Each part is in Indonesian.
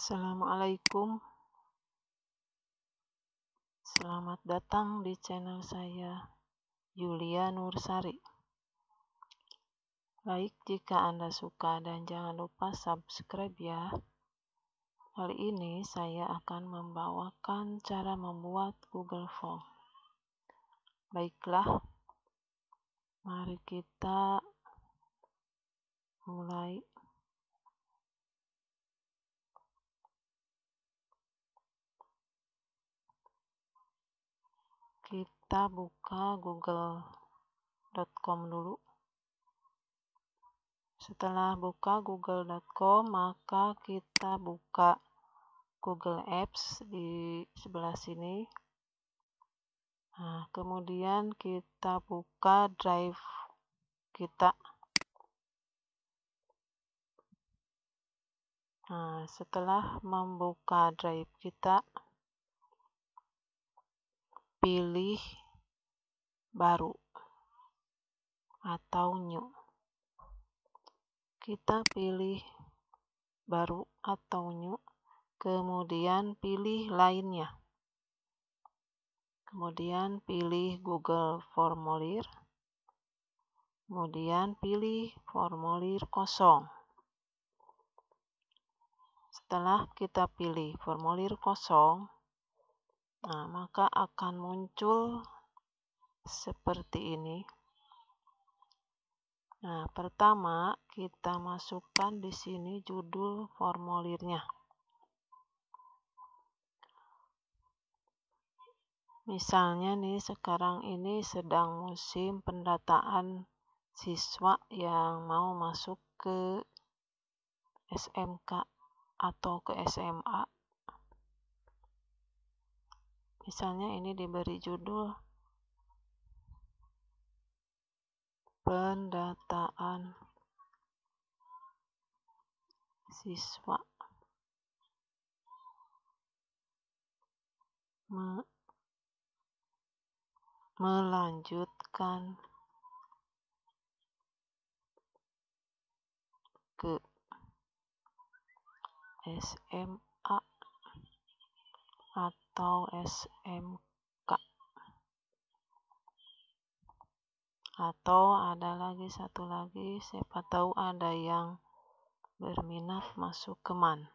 Assalamualaikum, selamat datang di channel saya, Yulia Nursari. Like jika Anda suka dan jangan lupa subscribe ya. Kali ini saya akan membawakan cara membuat Google Form. Baiklah, mari kita mulai. Kita buka google.com dulu. Setelah buka google.com, maka kita buka Google Apps di sebelah sini. Nah, kemudian kita buka Drive kita. Nah, setelah membuka Drive kita, pilih baru atau new. Kita pilih baru atau new, kemudian pilih lainnya. Kemudian pilih Google Formulir. Kemudian pilih formulir kosong. Setelah kita pilih formulir kosong, nah, maka akan muncul seperti ini. Nah, pertama kita masukkan di sini judul formulirnya. Misalnya nih, sekarang ini sedang musim pendataan siswa yang mau masuk ke SMK atau ke SMA. Misalnya ini diberi judul pendataan siswa melanjutkan ke SMA atau SMK. Atau ada lagi satu lagi, siapa tahu ada yang berminat masuk ke MAN.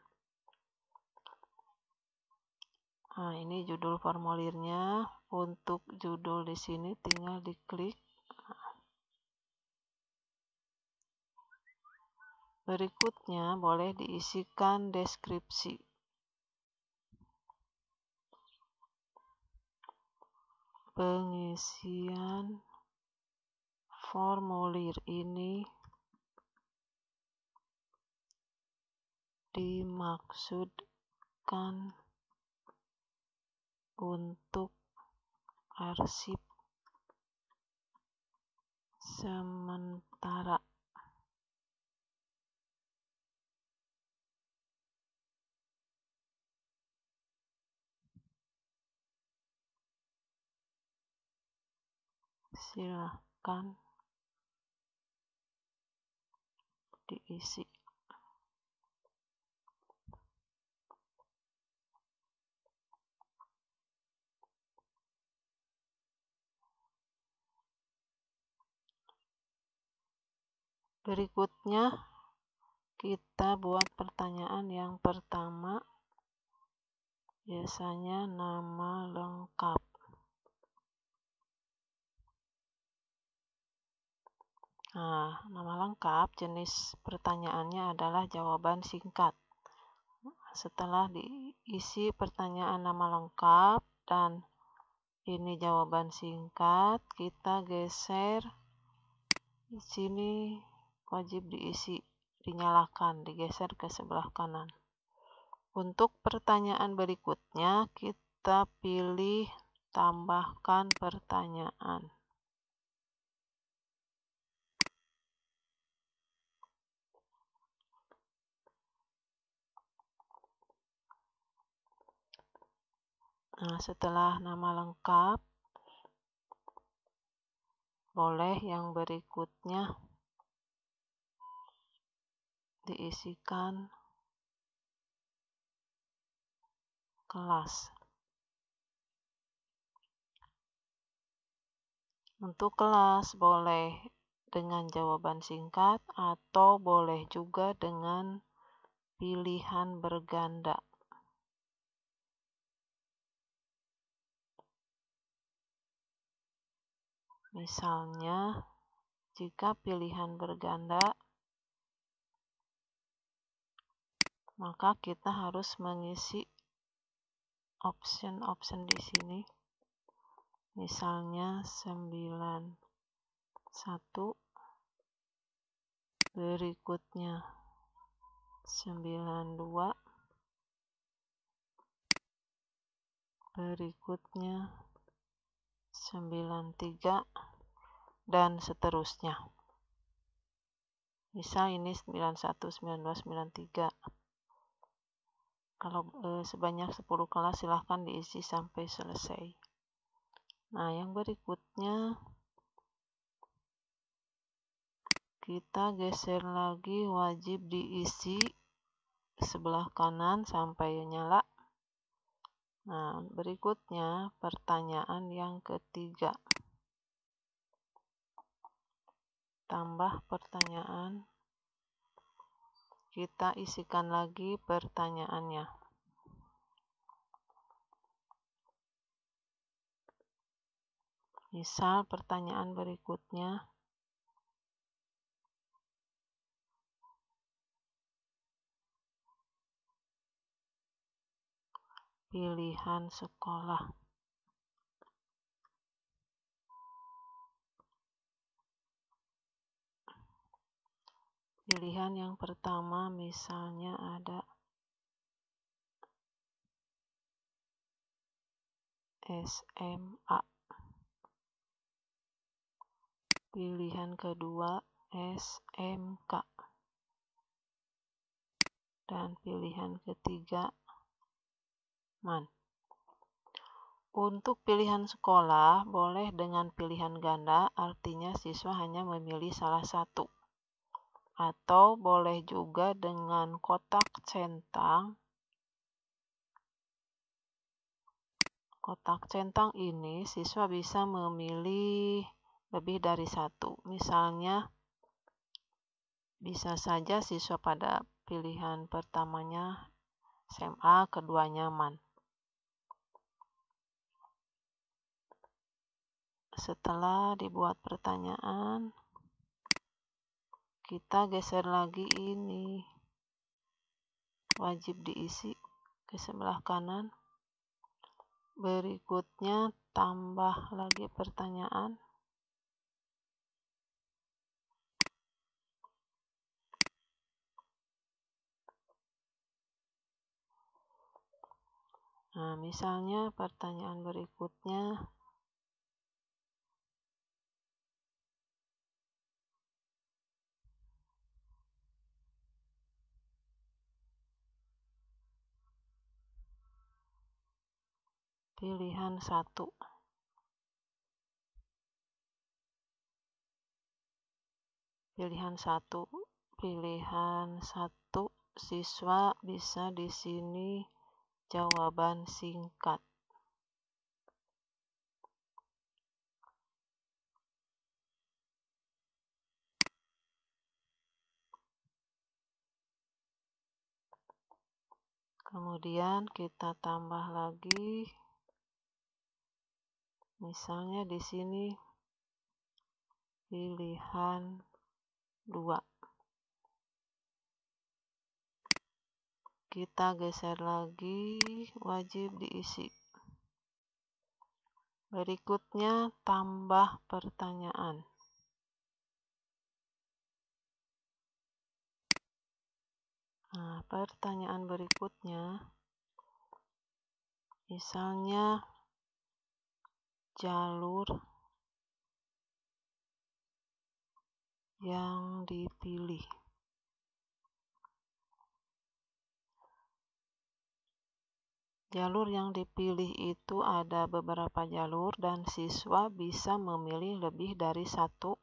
Nah, ini judul formulirnya. Untuk judul di sini tinggal diklik. Berikutnya boleh diisikan deskripsi. Pengisian formulir ini dimaksudkan untuk arsip sementara. Silakan diisi. Berikutnya kita buat pertanyaan yang pertama, biasanya nama lengkap. Nah, nama lengkap, jenis pertanyaannya adalah jawaban singkat. Setelah diisi pertanyaan nama lengkap dan ini jawaban singkat, kita geser. Di sini wajib diisi, dinyalakan, digeser ke sebelah kanan. Untuk pertanyaan berikutnya, kita pilih tambahkan pertanyaan. Nah, setelah nama lengkap, boleh yang berikutnya diisikan kelas. Untuk kelas boleh dengan jawaban singkat atau boleh juga dengan pilihan berganda. Misalnya, jika pilihan berganda, maka kita harus mengisi option-option di sini. Misalnya 91, berikutnya 92, berikutnya 93, dan seterusnya. Misal ini 91, 92, 93. Kalau sebanyak 10 kelas silahkan diisi sampai selesai. Nah, yang berikutnya kita geser lagi wajib diisi sebelah kanan sampai nyala. Nah, berikutnya pertanyaan yang ketiga. Tambah pertanyaan. Kita isikan lagi pertanyaannya. Misal pertanyaan berikutnya. Pilihan sekolah. Pilihan yang pertama misalnya ada SMA. Pilihan kedua SMK. Dan pilihan ketiga MAN. Untuk pilihan sekolah boleh dengan pilihan ganda, artinya siswa hanya memilih salah satu. Atau boleh juga dengan kotak centang. Kotak centang ini siswa bisa memilih lebih dari satu. Misalnya, bisa saja siswa pada pilihan pertamanya SMA, keduanya MAN. Setelah dibuat pertanyaan, kita geser lagi ini. Wajib diisi ke sebelah kanan. Berikutnya tambah lagi pertanyaan. Nah, misalnya pertanyaan berikutnya. Pilihan 1. Pilihan 1. Pilihan 1 siswa bisa di sini jawaban singkat. Kemudian kita tambah lagi. Misalnya di sini pilihan 2. Kita geser lagi, wajib diisi. Berikutnya tambah pertanyaan. Nah, pertanyaan berikutnya, misalnya jalur yang dipilih. Jalur yang dipilih itu ada beberapa jalur dan siswa bisa memilih lebih dari satu,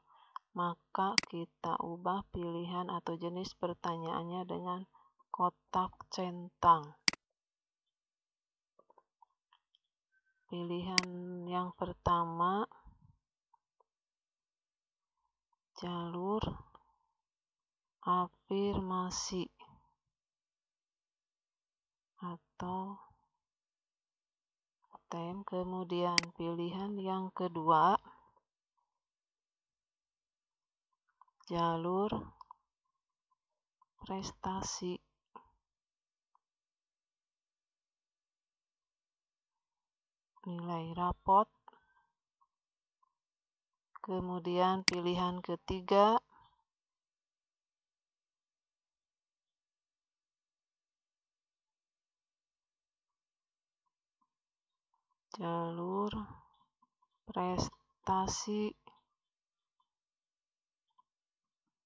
maka kita ubah pilihan atau jenis pertanyaannya dengan kotak centang. Pilihan yang pertama, jalur afirmasi atau tem. Kemudian pilihan yang kedua, jalur prestasi. Nilai rapot. Kemudian pilihan ketiga, jalur prestasi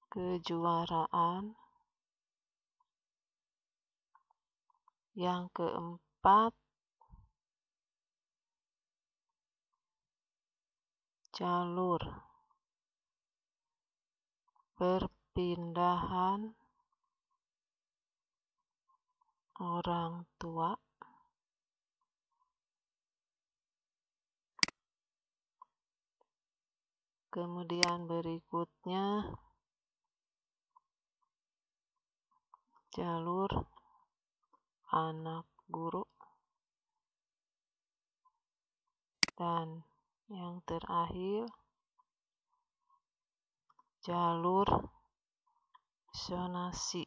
kejuaraan. Yang keempat, jalur perpindahan orang tua. Kemudian berikutnya, jalur anak guru. Dan yang terakhir, jalur zonasi.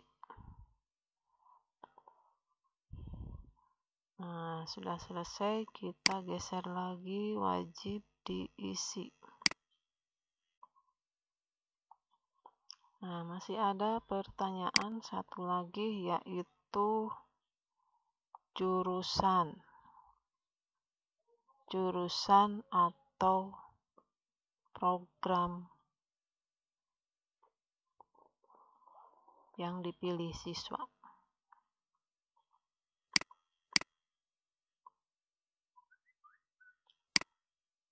Nah, sudah selesai, kita geser lagi wajib diisi. Nah, masih ada pertanyaan satu lagi, yaitu jurusan atau program yang dipilih siswa.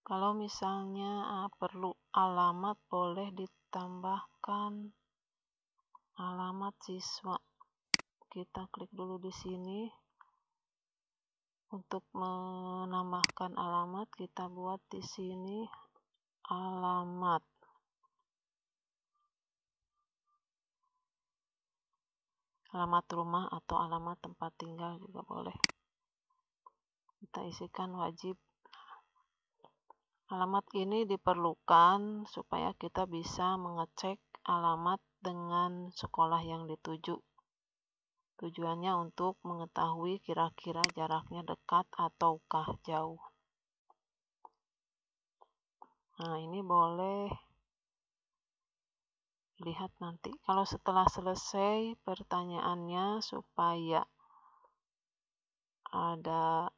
Kalau misalnya perlu alamat, boleh ditambahkan alamat siswa. Kita klik dulu di sini. Untuk menambahkan alamat, kita buat di sini alamat. Alamat rumah atau alamat tempat tinggal juga boleh. Kita isikan wajib. Alamat ini diperlukan supaya kita bisa mengecek alamat dengan sekolah yang dituju. Tujuannya untuk mengetahui kira-kira jaraknya dekat ataukah jauh. Nah, ini boleh lihat nanti. Kalau setelah selesai pertanyaannya, supaya ada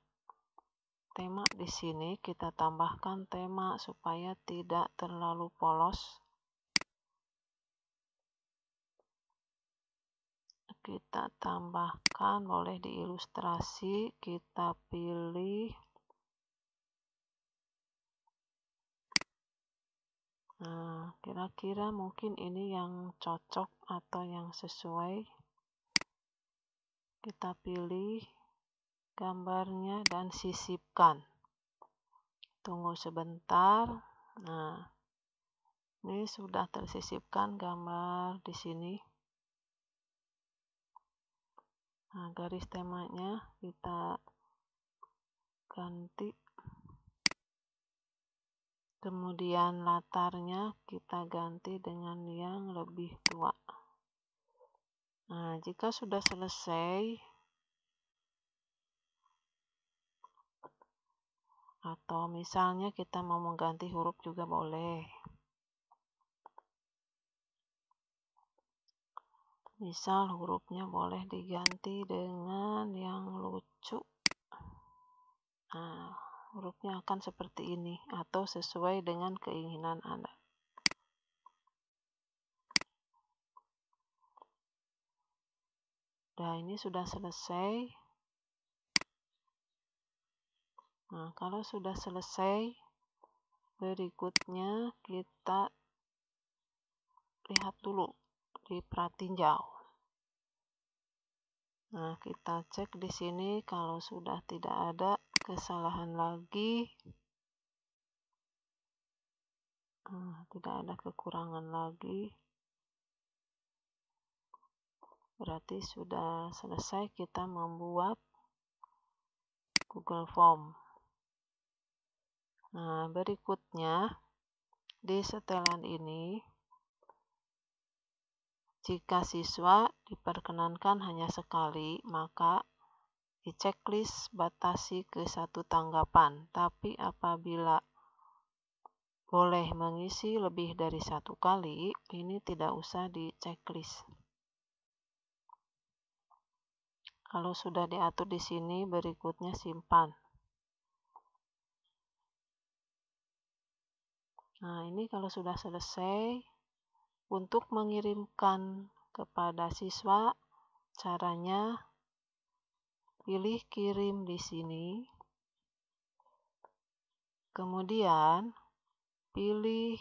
tema di sini, kita tambahkan tema supaya tidak terlalu polos. Kita tambahkan, boleh diilustrasi, kita pilih. Nah, kira-kira mungkin ini yang cocok atau yang sesuai. Kita pilih gambarnya dan sisipkan. Tunggu sebentar. Nah, ini sudah tersisipkan gambar di sini. Nah, garis temanya kita ganti. Kemudian latarnya kita ganti dengan yang lebih tua. Nah, jika sudah selesai, atau misalnya kita mau mengganti huruf juga boleh. Misal hurufnya boleh diganti dengan yang lucu. Nah, hurufnya akan seperti ini atau sesuai dengan keinginan Anda. Nah, ini sudah selesai. Nah, kalau sudah selesai, berikutnya kita lihat dulu di pratinjau. Nah, kita cek di sini, kalau sudah tidak ada, kesalahan lagi. Tidak ada kekurangan lagi. Berarti sudah selesai kita membuat Google Form. Nah, berikutnya di setelan ini, jika siswa diperkenankan hanya sekali, maka di checklist batasi ke 1 tanggapan. Tapi apabila boleh mengisi lebih dari 1 kali, ini tidak usah di checklist. Kalau sudah diatur di sini, berikutnya simpan. Nah, ini kalau sudah selesai, untuk mengirimkan kepada siswa, caranya pilih kirim di sini. Kemudian pilih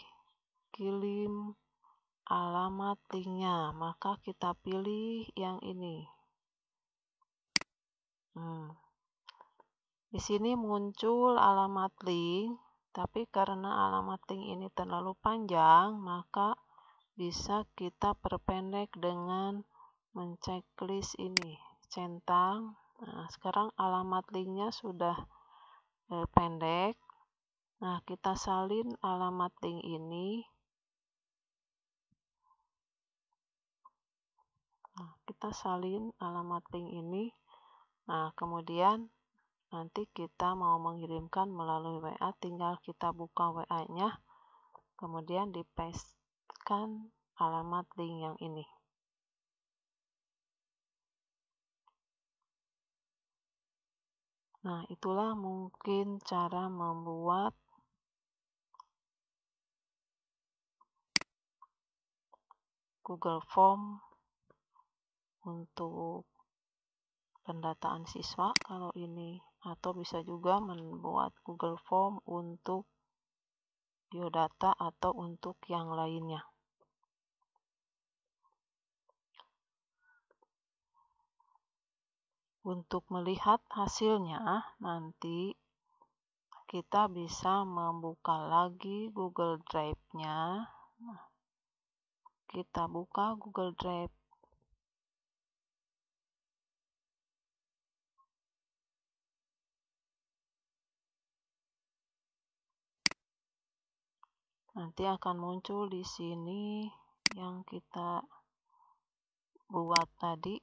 kirim alamat linknya, maka kita pilih yang ini. Di sini muncul alamat link, tapi karena alamat link ini terlalu panjang, maka bisa kita perpendek dengan menceklis ini, centang. Nah, sekarang alamat linknya sudah pendek. Nah, kita salin alamat link ini. Nah, kemudian nanti kita mau mengirimkan melalui WA, tinggal kita buka WA-nya, kemudian di-paste-kan alamat link yang ini. Nah, itulah mungkin cara membuat Google Form untuk pendataan siswa kalau ini, atau bisa juga membuat Google Form untuk biodata atau untuk yang lainnya. Untuk melihat hasilnya, nanti kita bisa membuka lagi Google Drive-nya. Kita buka Google Drive. Nanti akan muncul di sini yang kita buat tadi.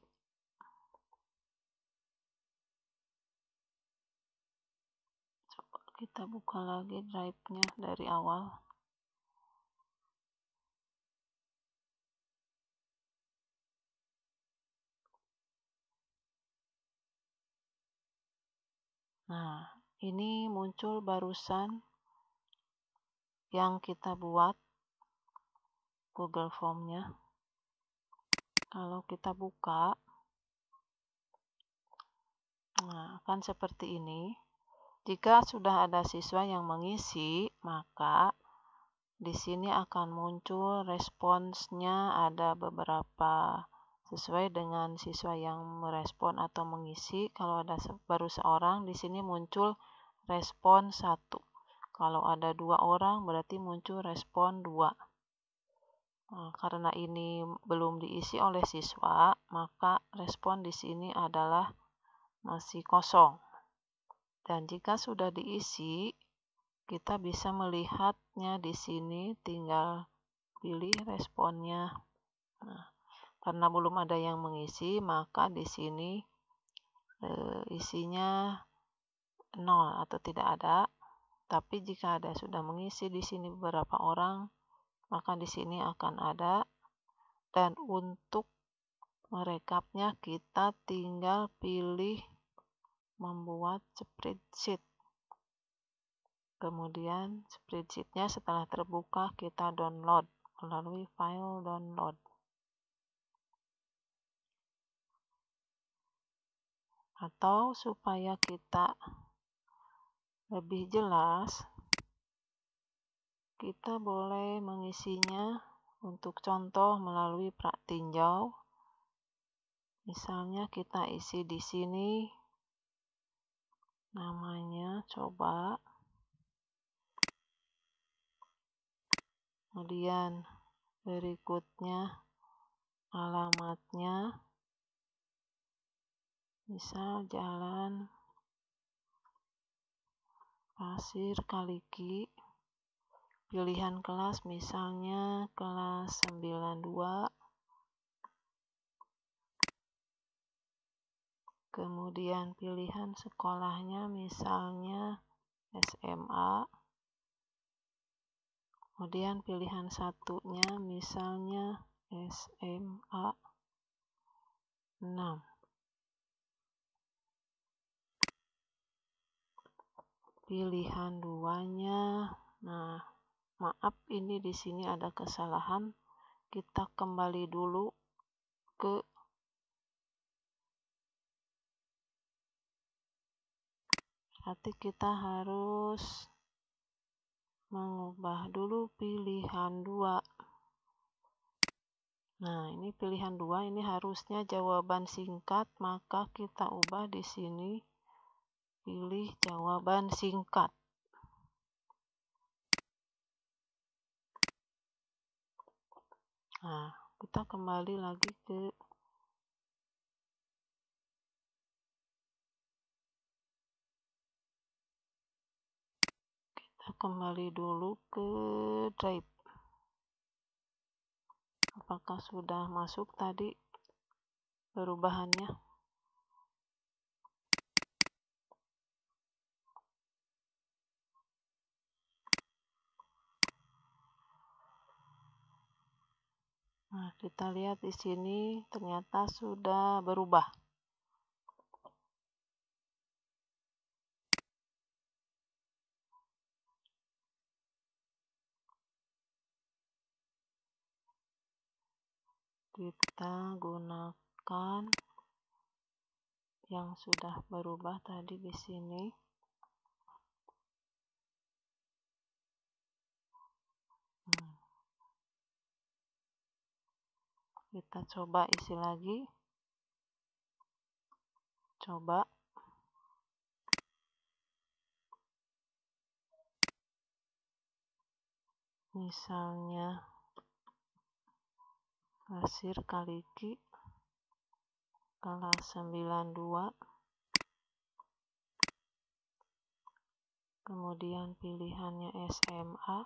Coba kita buka lagi drive-nya dari awal. Nah, ini muncul barusan yang kita buat Google Form-nya. Kalau kita buka, nah, akan seperti ini. Jika sudah ada siswa yang mengisi, maka di sini akan muncul responsnya, ada beberapa sesuai dengan siswa yang merespon atau mengisi. Kalau ada baru seorang, di sini muncul respon 1. Kalau ada 2 orang, berarti muncul respon 2. Nah, karena ini belum diisi oleh siswa, maka respon di sini adalah masih kosong. Dan jika sudah diisi, kita bisa melihatnya di sini, tinggal pilih responnya. Nah, karena belum ada yang mengisi, maka di sini isinya 0 atau tidak ada. Tapi jika ada sudah mengisi di sini beberapa orang, maka di sini akan ada. Dan untuk merekapnya, kita tinggal pilih membuat spreadsheet. Kemudian spreadsheet-nya setelah terbuka, kita download melalui file download. Atau supaya kita lebih jelas, kita boleh mengisinya untuk contoh melalui praktinjau. Misalnya kita isi di sini namanya coba. Kemudian berikutnya alamatnya, misal Jalan Pasir Kaliki. Pilihan kelas misalnya kelas 92. Kemudian pilihan sekolahnya misalnya SMA. Kemudian pilihan satunya misalnya SMA 6. Pilihan duanya, nah maaf ini di sini ada kesalahan. Kita kembali dulu ke berarti kita harus mengubah dulu pilihan 2. Nah, ini pilihan 2 ini harusnya jawaban singkat, maka kita ubah di sini pilih jawaban singkat. Nah, kita kembali lagi ke dulu ke Drive. Apakah sudah masuk tadi perubahannya? Nah, kita lihat di sini ternyata sudah berubah. Kita gunakan yang sudah berubah tadi di sini. Kita coba isi lagi. Coba. Misalnya Pasir Kaliki kelas 92. Kemudian pilihannya SMA.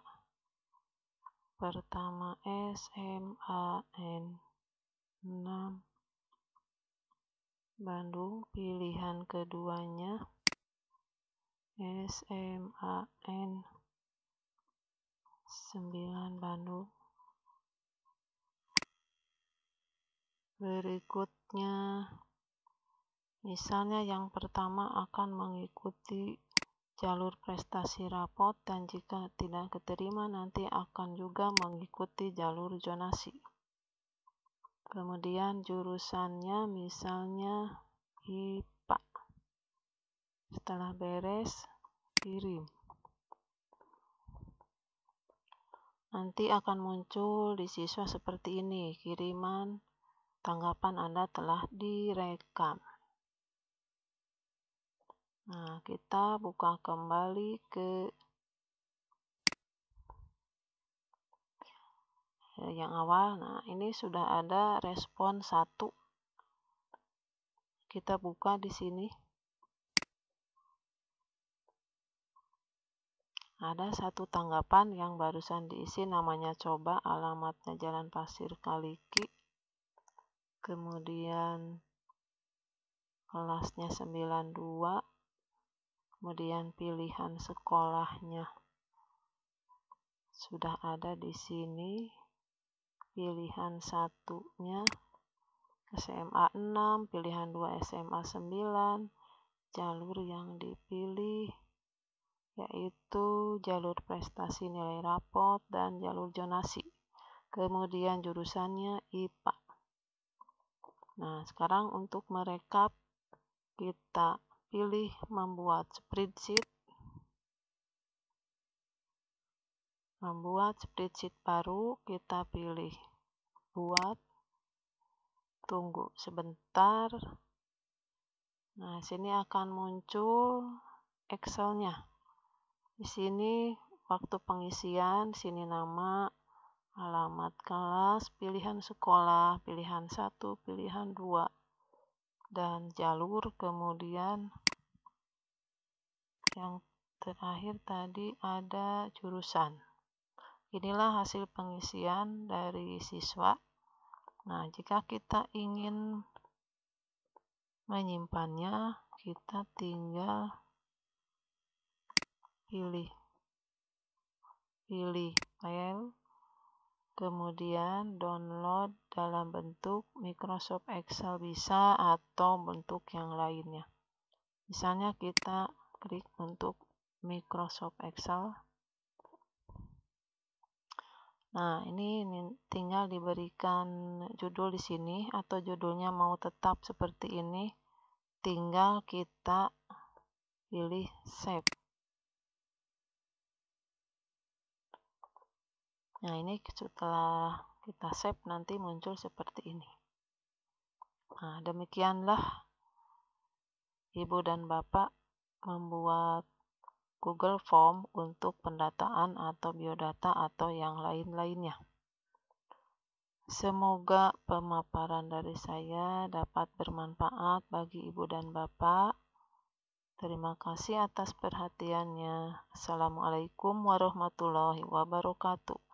Pertama SMA N6 Bandung. Pilihan keduanya SMA N9 Bandung. Berikutnya misalnya yang pertama akan mengikuti jalur prestasi rapot, dan jika tidak keterima nanti akan juga mengikuti jalur zonasi. Kemudian jurusannya misalnya IPA. Setelah beres, kirim. Nanti akan muncul di siswa seperti ini, kiriman tanggapan Anda telah direkam. Nah, kita buka kembali ke yang awal. Nah, ini sudah ada respon 1. Kita buka di sini. Ada 1 tanggapan yang barusan diisi, namanya coba, alamatnya Jalan Pasir Kaliki. Kemudian kelasnya 92. Kemudian pilihan sekolahnya sudah ada di sini. Pilihan satunya SMA 6, pilihan 2 SMA 9. Jalur yang dipilih yaitu jalur prestasi nilai rapot dan jalur zonasi. Kemudian jurusannya IPA. Nah, sekarang untuk merekap kita pilih membuat spreadsheet. Membuat spreadsheet baru, kita pilih buat, tunggu sebentar. Nah, sini akan muncul Excelnya. Di sini waktu pengisian, sini nama, alamat kelas, pilihan sekolah, pilihan 1, pilihan 2, dan jalur, kemudian yang terakhir tadi ada jurusan. Inilah hasil pengisian dari siswa. Nah, jika kita ingin menyimpannya, kita tinggal pilih file, kemudian download dalam bentuk Microsoft Excel bisa atau bentuk yang lainnya. Misalnya kita klik untuk Microsoft Excel. Nah, ini tinggal diberikan judul di sini, atau judulnya mau tetap seperti ini, tinggal kita pilih save. Nah, ini setelah kita save nanti muncul seperti ini. Nah, demikianlah Ibu dan Bapak membuat Google Form untuk pendataan atau biodata atau yang lain-lainnya. Semoga pemaparan dari saya dapat bermanfaat bagi Ibu dan Bapak. Terima kasih atas perhatiannya. Assalamualaikum warahmatullahi wabarakatuh.